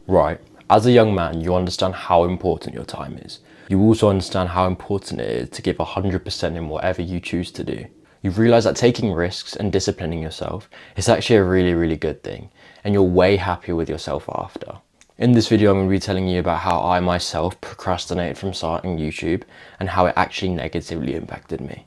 Right. As a young man, you understand how important your time is. You also understand how important it is to give 100% in whatever you choose to do. You've realized that taking risks and disciplining yourself is actually a really, really good thing, and you're way happier with yourself after. In this video, I'm going to be telling you about how I myself procrastinated from starting YouTube and how it actually negatively impacted me.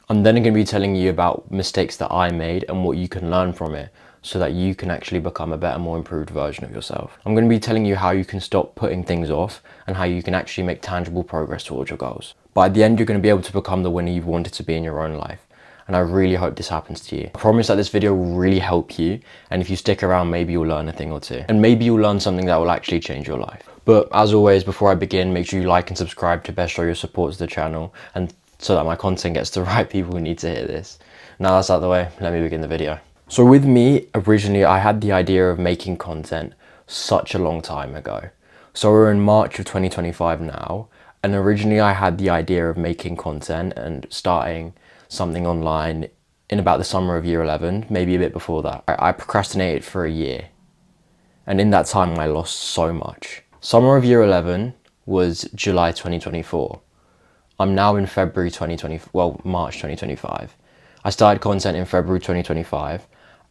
I'm then going to be telling you about mistakes that I made and what you can learn from it so that you can actually become a better, more improved version of yourself. I'm going to be telling you how you can stop putting things off and how you can actually make tangible progress towards your goals. By the end, you're going to be able to become the winner you've wanted to be in your own life. And I really hope this happens to you. I promise that this video will really help you, and if you stick around, maybe you'll learn a thing or two. And maybe you'll learn something that will actually change your life. But as always, before I begin, make sure you like and subscribe to best show your support to the channel, and so that my content gets to the right people who need to hear this. Now that's out of the way, let me begin the video. So with me, originally I had the idea of making content such a long time ago. So we're in March of 2025 now, and originally I had the idea of making content and starting something online in about the summer of year 11, maybe a bit before that. I procrastinated for a year, and in that time I lost so much. Summer of year 11 was July 2024. I'm now in March 2025. I started content in February 2025,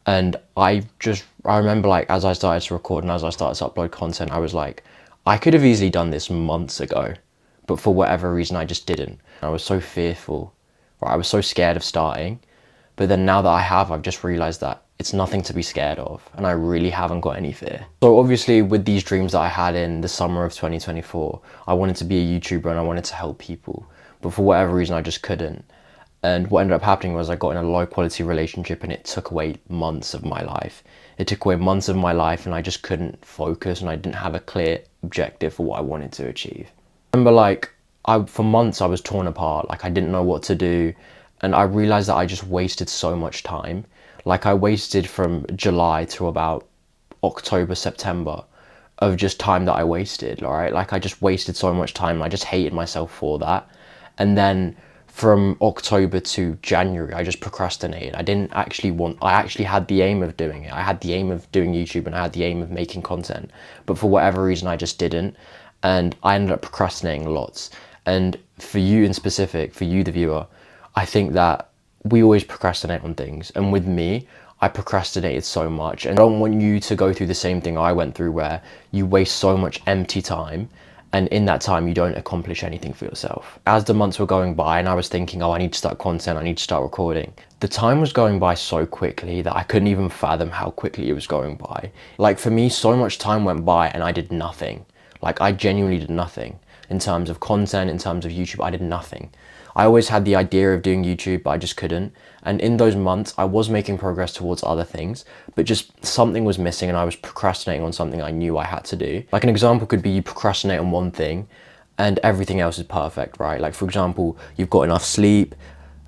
and I remember, like, as I started to record and as I started to upload content, I was like, I could have easily done this months ago, but for whatever reason I just didn't. I was so fearful, right? I was so scared of starting, but then now that I've just realized that it's nothing to be scared of, and I really haven't got any fear. So obviously with these dreams that I had in the summer of 2024, I wanted to be a YouTuber and I wanted to help people. But for whatever reason, I just couldn't. And what ended up happening was I got in a low quality relationship, and it took away months of my life. It took away months of my life, and I just couldn't focus, and I didn't have a clear objective for what I wanted to achieve. I remember, for months I was torn apart. Like, I didn't know what to do. And I realized that I just wasted so much time. Like, I wasted from July to about October, September of just time that I wasted, all right? Like, I just wasted so much time, and I just hated myself for that. And then from October to January, I just procrastinated. I actually had the aim of doing it. I had the aim of doing YouTube, and I had the aim of making content. But for whatever reason, I just didn't. And I ended up procrastinating lots. And for you in specific, for you, the viewer, I think that we always procrastinate on things. And with me, I procrastinated so much. And I don't want you to go through the same thing I went through, where you waste so much empty time, and in that time you don't accomplish anything for yourself. As the months were going by and I was thinking, oh, I need to start content, I need to start recording, the time was going by so quickly that I couldn't even fathom how quickly it was going by. Like, for me, so much time went by and I did nothing. Like, I genuinely did nothing. In terms of content, in terms of YouTube, I did nothing. I always had the idea of doing YouTube, but I just couldn't. And in those months, I was making progress towards other things, but just something was missing, and I was procrastinating on something I knew I had to do. Like, an example could be you procrastinate on one thing and everything else is perfect, right? Like, for example, you've got enough sleep,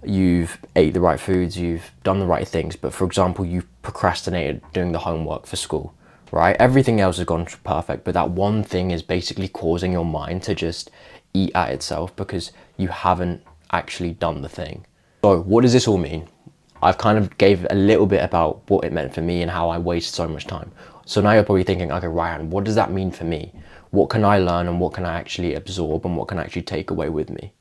you've ate the right foods, you've done the right things, but for example, you've procrastinated doing the homework for school, right? Everything else has gone perfect, but that one thing is basically causing your mind to just eat at itself because you haven't actually done the thing. So what does this all mean? I've kind of gave a little bit about what it meant for me and how I wasted so much time. So now you're probably thinking, okay, Ryan, what does that mean for me? What can I learn, and what can I actually absorb, and what can I actually take away with me?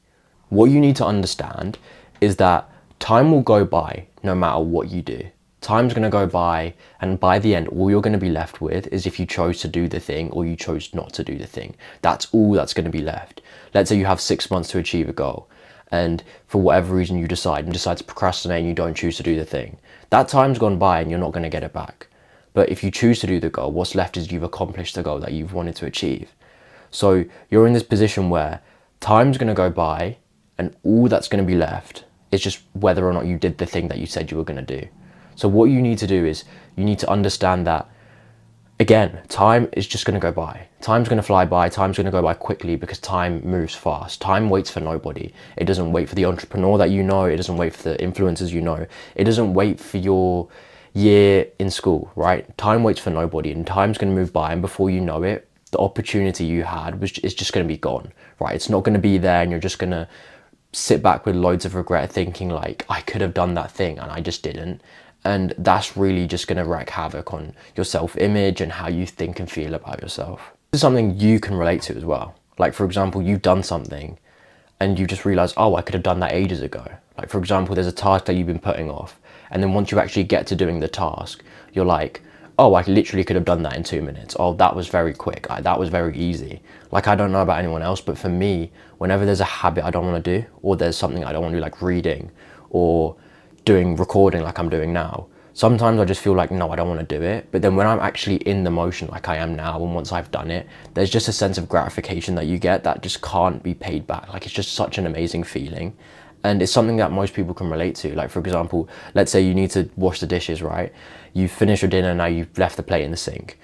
What you need to understand is that time will go by no matter what you do. Time's going to go by, and by the end, all you're going to be left with is if you chose to do the thing or you chose not to do the thing. That's all that's going to be left. Let's say you have 6 months to achieve a goal, and for whatever reason you decide to procrastinate and you don't choose to do the thing. That time's gone by and you're not going to get it back. But if you choose to do the goal, what's left is you've accomplished the goal that you've wanted to achieve. So you're in this position where time's going to go by, and all that's going to be left is just whether or not you did the thing that you said you were going to do. So what you need to do is you need to understand that, again, time is just going to go by. Time's going to fly by. Time's going to go by quickly because time moves fast. Time waits for nobody. It doesn't wait for the entrepreneur that you know. It doesn't wait for the influencers you know. It doesn't wait for your year in school, right? Time waits for nobody, and time's going to move by, and before you know it, the opportunity you had is just going to be gone, right? It's not going to be there, and you're just going to sit back with loads of regret thinking, like, I could have done that thing and I just didn't. And that's really just going to wreak havoc on your self-image and how you think and feel about yourself. This is something you can relate to as well. Like, for example, you've done something and you just realize, oh, I could have done that ages ago. Like, for example, there's a task that you've been putting off, and then once you actually get to doing the task, you're like, oh, I literally could have done that in 2 minutes. Oh, that was very quick. That was very easy. Like, I don't know about anyone else, but for me, whenever there's a habit I don't want to do, or there's something I don't want to do, like reading or doing recording like I'm doing now, sometimes I just feel like, no, I don't want to do it. But then when I'm actually in the motion like I am now, and once I've done it, there's just a sense of gratification that you get that just can't be paid back. Like, it's just such an amazing feeling. And it's something that most people can relate to. Like, for example, let's say you need to wash the dishes, right? You've finished your dinner, now you've left the plate in the sink.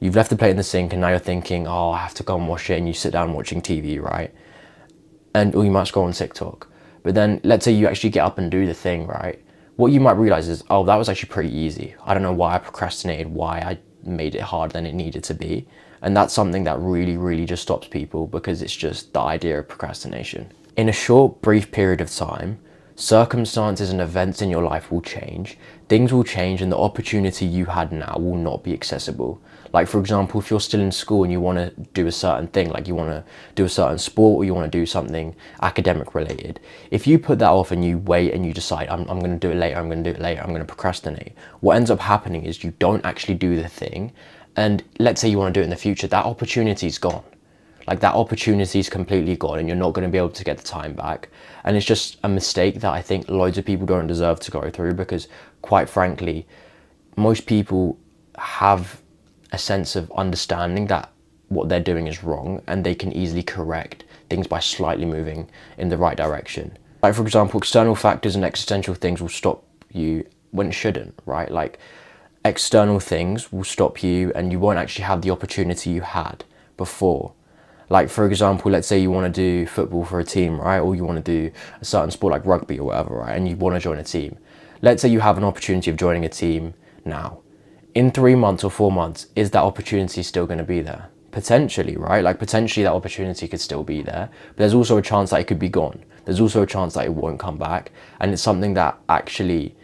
You've left the plate in the sink and now you're thinking, oh, I have to go and wash it, and you sit down watching TV, right? Or you might go on TikTok. But then let's say you actually get up and do the thing, right? What you might realize is, oh, that was actually pretty easy. I don't know why I procrastinated, why I made it harder than it needed to be. And that's something that really, really just stops people, because it's just the idea of procrastination. In a short, brief period of time, circumstances and events in your life will change, things will change, and the opportunity you had now will not be accessible. Like, for example, if you're still in school and you want to do a certain thing, like you want to do a certain sport or you want to do something academic related, if you put that off and you wait and you decide, I'm going to do it later, I'm going to do it later, I'm going to procrastinate, what ends up happening is you don't actually do the thing. And let's say you want to do it in the future, that opportunity's gone. Like, that opportunity is completely gone and you're not going to be able to get the time back. And it's just a mistake that I think loads of people don't deserve to go through, because quite frankly, most people have a sense of understanding that what they're doing is wrong, and they can easily correct things by slightly moving in the right direction. Like, for example, external factors and existential things will stop you when it shouldn't, right? Like, external things will stop you and you won't actually have the opportunity you had before. Like, for example, let's say you want to do football for a team, right? Or you want to do a certain sport like rugby or whatever, right? And you want to join a team. Let's say you have an opportunity of joining a team now. In 3 months or 4 months, is that opportunity still going to be there? Potentially, right? Like, potentially that opportunity could still be there, but there's also a chance that it could be gone. There's also a chance that it won't come back. And it's something that actually,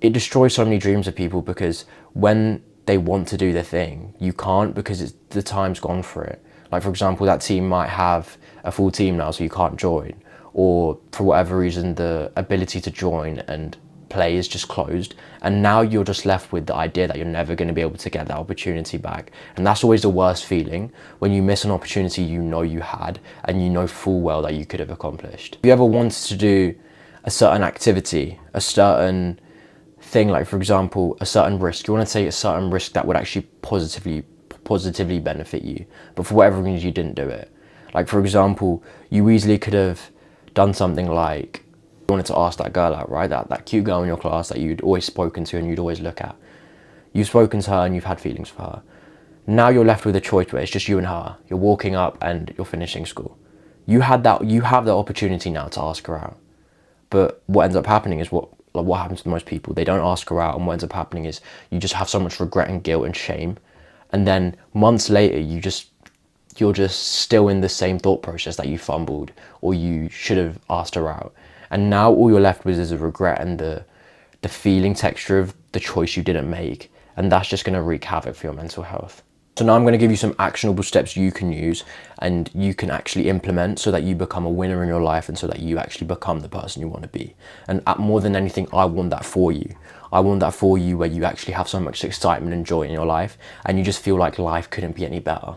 it destroys so many dreams of people, because when they want to do their thing, you can't, because the time's gone for it. Like, for example, that team might have a full team now, so you can't join. Or for whatever reason, the ability to join and play is just closed. And now you're just left with the idea that you're never going to be able to get that opportunity back. And that's always the worst feeling, when you miss an opportunity you know you had and you know full well that you could have accomplished. If you ever wanted to do a certain activity, a certain thing, like, for example, a certain risk, you want to take a certain risk that would actually positively benefit you, but for whatever reason you didn't do it. Like, for example, you easily could have done something like, you wanted to ask that girl out, right? That cute girl in your class that you'd always spoken to and you'd always look at. You've spoken to her and you've had feelings for her. Now you're left with a choice where it's just you and her. You're walking up and you're finishing school. You have the opportunity now to ask her out. But what ends up happening is what happens to most people. They don't ask her out, and what ends up happening is you just have so much regret and guilt and shame. And then months later, you're just still in the same thought process that you fumbled, or you should have asked her out. And now all you're left with is a regret and the feeling texture of the choice you didn't make. And that's just going to wreak havoc for your mental health. So now I'm going to give you some actionable steps you can use and you can actually implement, so that you become a winner in your life, and so that you actually become the person you want to be. And more than anything, I want that for you. I want that for you, where you actually have so much excitement and joy in your life and you just feel like life couldn't be any better.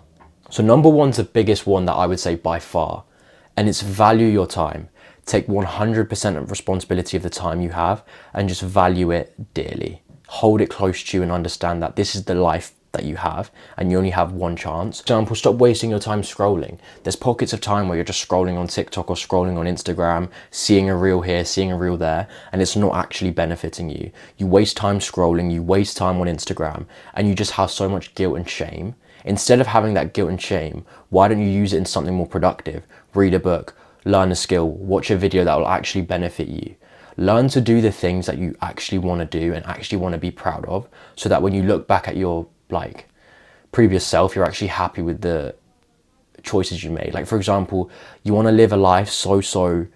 So number one's the biggest one that I would say by far, and it's value your time. Take 100% of responsibility of the time you have and just value it dearly. Hold it close to you and understand that this is the life that you have and you only have one chance. For example, stop wasting your time scrolling. There's pockets of time where you're just scrolling on TikTok or scrolling on Instagram, seeing a reel here, seeing a reel there, and it's not actually benefiting you. You waste time scrolling, you waste time on Instagram, and you just have so much guilt and shame. Instead of having that guilt and shame, why don't you use it in something more productive? Read a book, learn a skill, watch a video that will actually benefit you. Learn to do the things that you actually want to do and actually want to be proud of, so that when you look back at your previous self, you're actually happy with the choices you made. Like, for example, you want to live a life so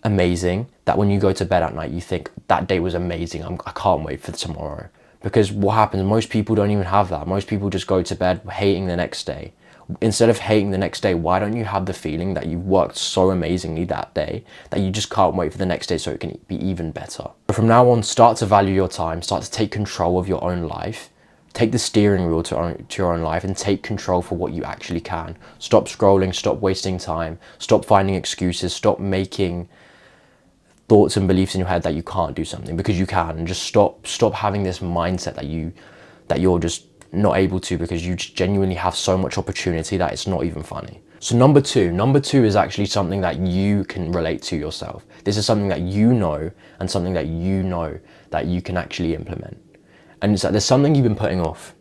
amazing that when you go to bed at night, you think that day was amazing. I can't wait for tomorrow. Because what happens, most people don't even have that. Most people just go to bed hating the next day. Instead of hating the next day, why don't you have the feeling that you worked so amazingly that day that you just can't wait for the next day so it can be even better? From now on, start to value your time, start to take control of your own life. Take the steering wheel to your own life and take control for what you actually can. Stop scrolling, stop wasting time, stop finding excuses, stop making thoughts and beliefs in your head that you can't do something, because you can. And just stop having this mindset that you're just not able to, because you just genuinely have so much opportunity that it's not even funny. So number two is actually something that you can relate to yourself. This is something that you know, and something that you know that you can actually implement. And it's like there's something you've been putting off.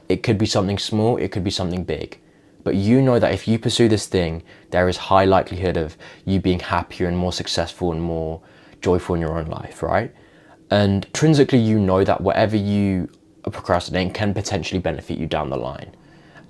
It could be something small, it could be something big. But you know that if you pursue this thing, there is high likelihood of you being happier and more successful and more joyful in your own life, right? And intrinsically, you know that whatever you are procrastinating can potentially benefit you down the line.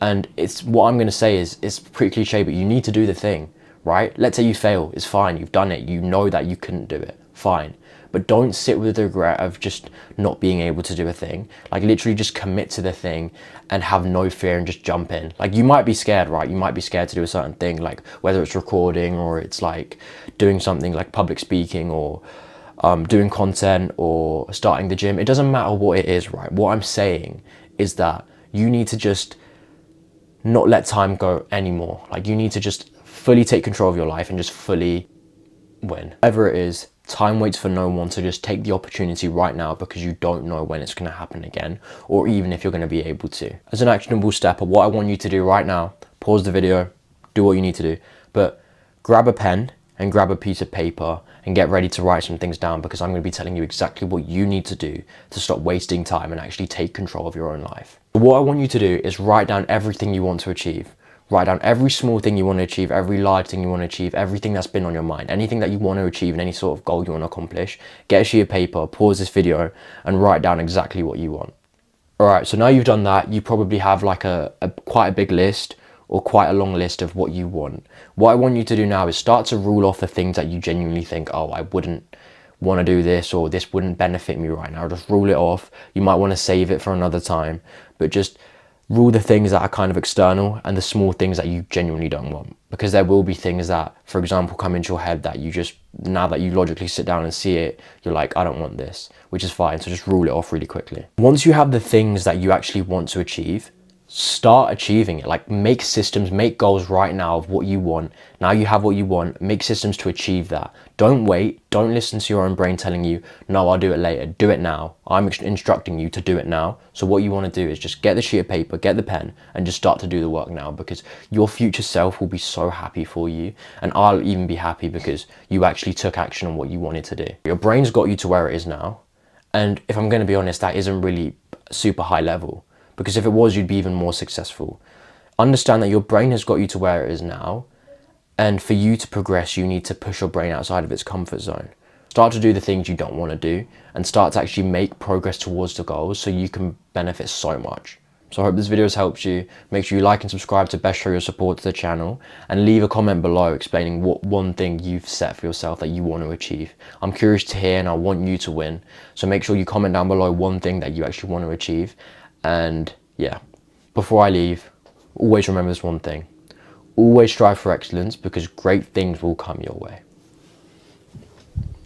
And it's what I'm going to say is, it's pretty cliche, but you need to do the thing, right? Let's say you fail, it's fine, you've done it, you know that you couldn't do it, fine. But don't sit with the regret of just not being able to do a thing. Like literally just commit to the thing and have no fear and just jump in. Like you might be scared, right? You might be scared to do a certain thing, like whether it's recording or it's like doing something like public speaking or doing content or starting the gym. It doesn't matter what it is, right? What I'm saying is that you need to just not let time go anymore. Like you need to just fully take control of your life and just fully win. Whatever it is, time waits for no one, so just take the opportunity right now, because you don't know when it's going to happen again, or even if you're going to be able to. As an actionable step, what I want you to do right now, pause the video, do what you need to do, but grab a pen and grab a piece of paper and get ready to write some things down, because I'm going to be telling you exactly what you need to do to stop wasting time and actually take control of your own life. What I want you to do is write down everything you want to achieve. Write down every small thing you want to achieve, every large thing you want to achieve, everything that's been on your mind, anything that you want to achieve and any sort of goal you want to accomplish. Get a sheet of paper, pause this video and write down exactly what you want. All right, so now you've done that, you probably have like a quite a big list or quite a long list of what you want. What I want you to do now is start to rule off the things that you genuinely think, oh, I wouldn't want to do this, or this wouldn't benefit me right now. Just rule it off. You might want to save it for another time, but just rule the things that are kind of external and the small things that you genuinely don't want. Because there will be things that, for example, come into your head that you just, now that you logically sit down and see it, you're like, I don't want this, which is fine. So just rule it off really quickly. Once you have the things that you actually want to achieve, start achieving it. Like make systems, make goals right now of what you want. Now you have what you want, make systems to achieve that. Don't wait, don't listen to your own brain telling you, no, I'll do it later. Do it now. I'm instructing you to do it now. So what you want to do is just get the sheet of paper, get the pen, and just start to do the work now, because your future self will be so happy for you. And I'll even be happy because you actually took action on what you wanted to do. Your brain's got you to where it is now. And if I'm going to be honest, that isn't really super high level. Because if it was, you'd be even more successful. Understand that your brain has got you to where it is now. And for you to progress, you need to push your brain outside of its comfort zone. Start to do the things you don't want to do and start to actually make progress towards the goals so you can benefit so much. So I hope this video has helped you. Make sure you like and subscribe to best show your support to the channel, and leave a comment below explaining what one thing you've set for yourself that you want to achieve. I'm curious to hear and I want you to win. So make sure you comment down below one thing that you actually want to achieve. And yeah, before I leave, always remember this one thing. Always strive for excellence, because great things will come your way.